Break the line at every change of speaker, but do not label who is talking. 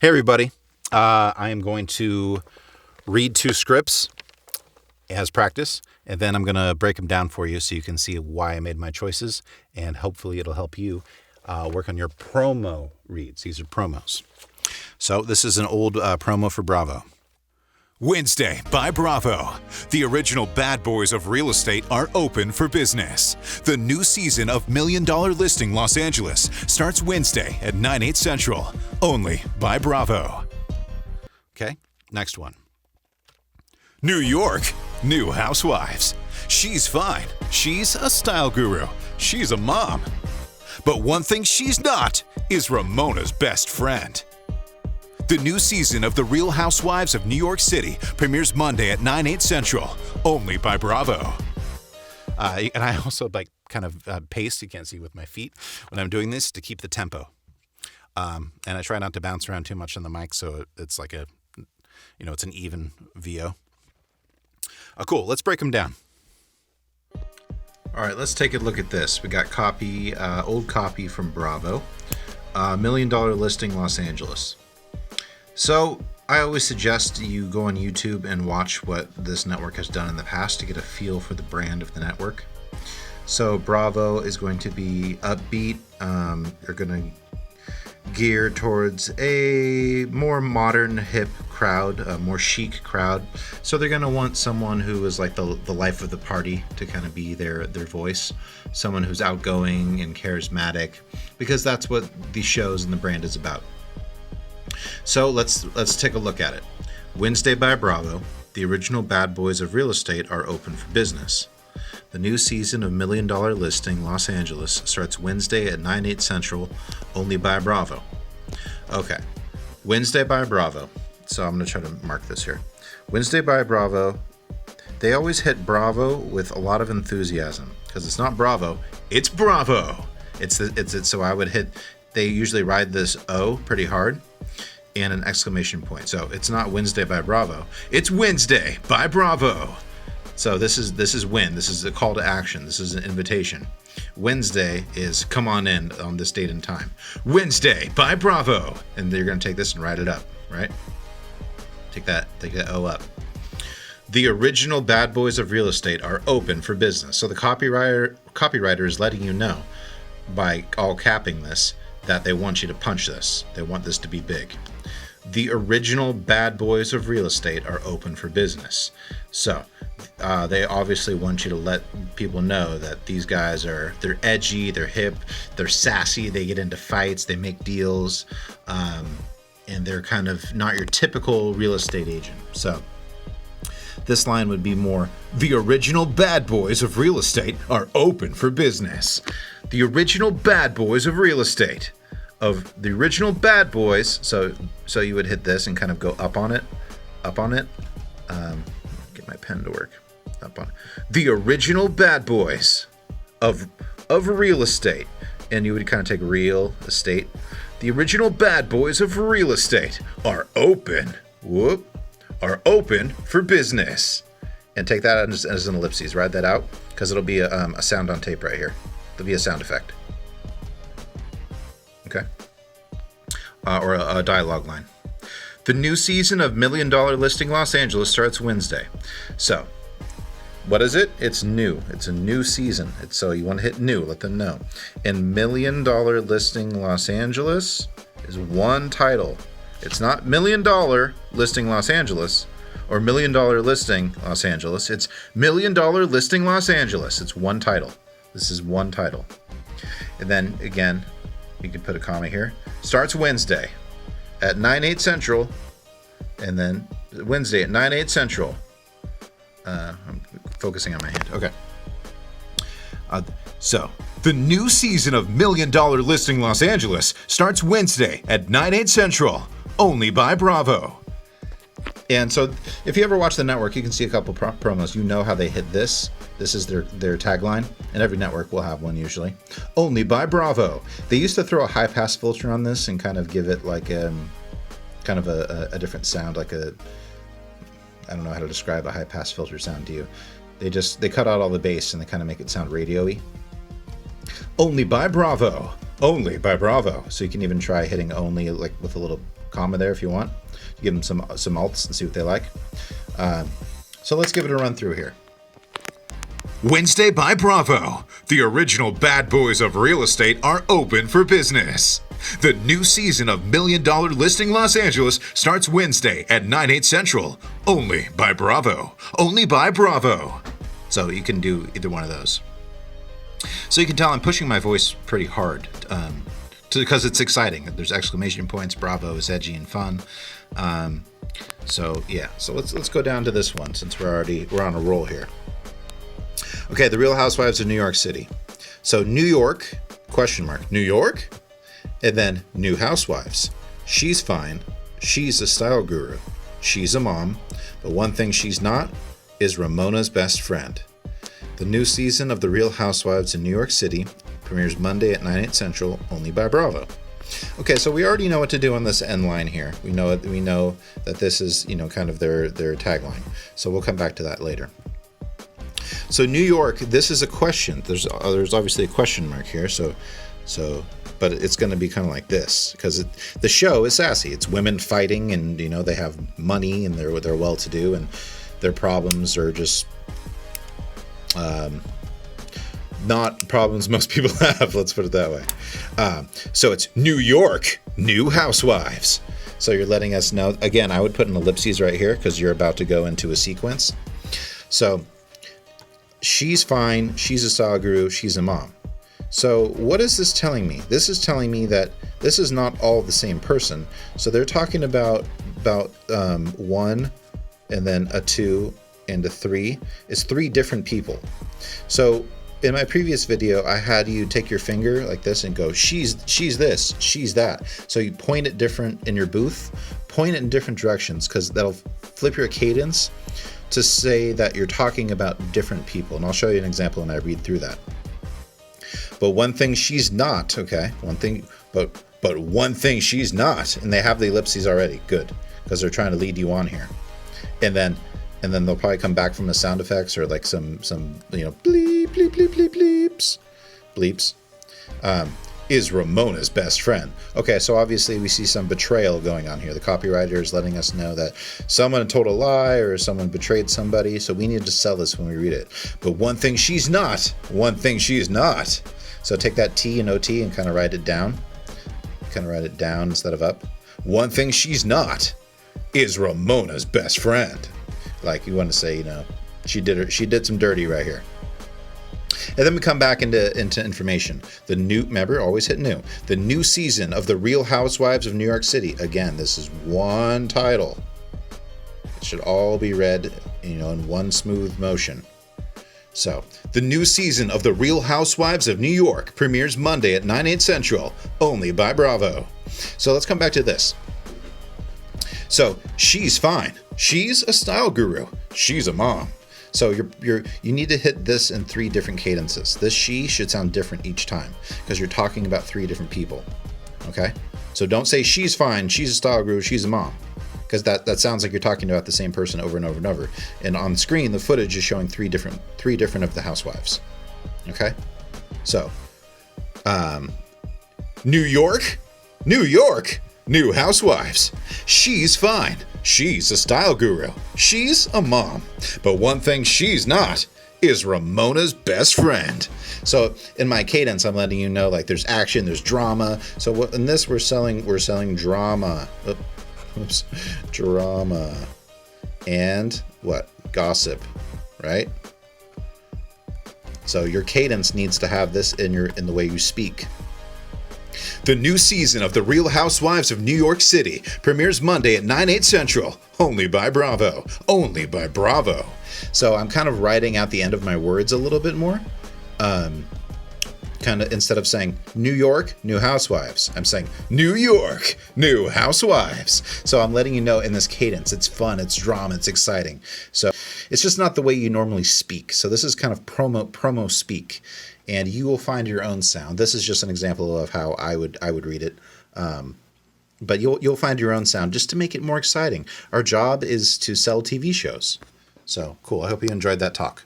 Hey, everybody. I am going to read 2 scripts as practice, and then I'm going to break them down for you so you can see why I made my choices, and hopefully it'll help you work on your promo reads. These are promos. So this is an old promo for Bravo.
Wednesday by Bravo. The original bad boys of real estate are open for business. The new season of $1 Million Listing Los Angeles starts Wednesday at 9/8 Central, only by Bravo.
Okay, next one.
New York, new housewives. She's fine. She's a style guru. She's a mom. But one thing she's not is Ramona's best friend. The new season of The Real Housewives of New York City premieres Monday at 9/8 Central, only by Bravo.
And I also kind of pace, you can't see with my feet, when I'm doing this to keep the tempo. And I try not to bounce around too much on the mic, so it's like it's an even VO. Cool, let's break them down. All right, let's take a look at this. We got old copy from Bravo, $1 Million Listing Los Angeles. So I always suggest you go on YouTube and watch what this network has done in the past to get a feel for the brand of the network. So Bravo is going to be upbeat. They're going to gear towards a more modern, hip crowd, a more chic crowd. So they're going to want someone who is like the life of the party to kind of be their voice. Someone who's outgoing and charismatic, because that's what these shows and the brand is about. So let's take a look at it. Wednesday by Bravo. The original bad boys of real estate are open for business. The new season of $1 Million Listing Los Angeles starts Wednesday at 9/8 Central, only by Bravo. Okay, Wednesday by Bravo. So I'm going to try to mark this here. Wednesday by Bravo. They always hit Bravo with a lot of enthusiasm because it's not Bravo, it's Bravo. So I would hit. They usually ride this O pretty hard and an exclamation point. So it's not Wednesday by Bravo, it's Wednesday by Bravo. So this is when. This is a call to action. This is an invitation. Wednesday is come on in on this date and time. Wednesday by Bravo. And you're going to take this and write it up, right? Take that O up. The original bad boys of real estate are open for business. So the copywriter is letting you know by all capping this that they want you to punch this. They want this to be big. The original bad boys of real estate are open for business. So they obviously want you to let people know that these guys they're edgy, they're hip, they're sassy, they get into fights, they make deals, and they're kind of not your typical real estate agent. So this line would be more, the original bad boys of real estate are open for business. The original bad boys of real estate. Of the original bad boys, so you would hit this and kind of go up on it. Get my pen to work. Up on it. The original bad boys of real estate, and you would kind of take real estate. The original bad boys of real estate are open. Are open for business, and take that as an ellipses. Write that out because it'll be a sound on tape right here. There'll be a sound effect. Okay. Or a dialogue line. The new season of $1 Million Listing Los Angeles starts Wednesday. So, what is it? It's new. It's a new season. So you want to hit new. Let them know. And $1 Million Listing Los Angeles is one title. It's not $1 Million Listing Los Angeles or $1 Million Listing Los Angeles. It's $1 Million Listing Los Angeles. It's one title. This is one title. And then again, you can put a comma here. Starts Wednesday at 9/8 Central, and then Wednesday at 9/8 Central. I'm focusing on my hand. Okay. So the new season of $1 Million Listing Los Angeles starts Wednesday at 9/8 Central, only by Bravo. And so if you ever watch the network, you can see a couple promos. You know how they hit this. This is their tagline, and every network will have one usually. Only by Bravo. They used to throw a high pass filter on this and kind of give it like kind of a different sound, like I don't know how to describe a high pass filter sound to you. They cut out all the bass and they kind of make it sound radio-y. Only by Bravo. Only by Bravo. So you can even try hitting only like with a little comma there if you want. Give them some alts and see what they like. So let's give it a run through here.
Wednesday by Bravo. The original bad boys of real estate are open for business. The new season of $1 Million Listing Los Angeles starts Wednesday at 9/8 Central. Only by Bravo. Only by Bravo.
So you can do either one of those. So you can tell I'm pushing my voice pretty hard because it's exciting. There's exclamation points. Bravo is edgy and fun. So yeah. So let's go down to this one since we're on a roll here. Okay, the Real Housewives of New York City. So New York, question mark, New York? And then new housewives. She's fine. She's a style guru. She's a mom. But one thing she's not is Ramona's best friend. The new season of The Real Housewives in New York City premieres Monday at 9/8 Central, only by Bravo. Okay, so we already know what to do on this end line here. We know that this is, kind of their tagline. So we'll come back to that later. So New York, this is a question. There's obviously a question mark here. So, but it's going to be kind of like this because the show is sassy. It's women fighting, and they have money, and they're well-to-do, and their problems are just not problems most people have. Let's put it that way. So it's New York, new housewives. So you're letting us know. Again, I would put an ellipses right here because you're about to go into a sequence. So she's fine. She's a style guru. She's a mom. So what is this telling me? This is telling me that this is not all the same person. So they're talking about one, and then a two, and a three. It's three different people. So in my previous video, I had you take your finger like this and go, she's this, she's that. So you point it different in your booth, point it in different directions because that'll flip your cadence to say that you're talking about different people. And I'll show you an example when I read through that. But one thing she's not, okay, but one thing she's not, and they have the ellipses already, good, because they're trying to lead you on here. And then they'll probably come back from the sound effects or like some bleep, bleep, bleep, bleep, bleeps. Is Ramona's best friend. Okay, so obviously we see some betrayal going on here. The copywriter is letting us know that someone told a lie or someone betrayed somebody, so we need to sell this when we read it. But one thing she's not. So take that T and OT and kind of write it down. Kind of write it down instead of up. One thing she's not is Ramona's best friend. Like you want to say, she did some dirty right here. And then we come back into information. Remember, always hit new. The new season of The Real Housewives of New York City. Again, this is one title. It should all be read, in one smooth motion. So, the new season of The Real Housewives of New York premieres Monday at 9/8 Central, only by Bravo. So let's come back to this. So, she's fine. She's a style guru. She's a mom. So you need to hit this in three different cadences. This she should sound different each time because you're talking about three different people. Okay? So don't say she's fine, she's a style guru, she's a mom. Because that sounds like you're talking about the same person over and over and over. And on screen, the footage is showing three different of the housewives. Okay? So, New York, new housewives. She's fine. She's a style guru. She's a mom. But one thing she's not is Ramona's best friend. So in my cadence, I'm letting you know, like, there's action, there's drama. So in this, we're selling drama. Drama. And what? Gossip, right? So your cadence needs to have this in the way you speak. The new season of The Real Housewives of New York City premieres Monday at 9/8 Central, only by Bravo. Only by Bravo. So I'm kind of writing out the end of my words a little bit more. Kind of instead of saying New York, new housewives, I'm saying New York, new housewives. So I'm letting you know in this cadence, it's fun, it's drama, it's exciting. So it's just not the way you normally speak. So this is kind of promo speak. And you will find your own sound. This is just an example of how I would read it. But you'll find your own sound just to make it more exciting. Our job is to sell TV shows. So cool. I hope you enjoyed that talk.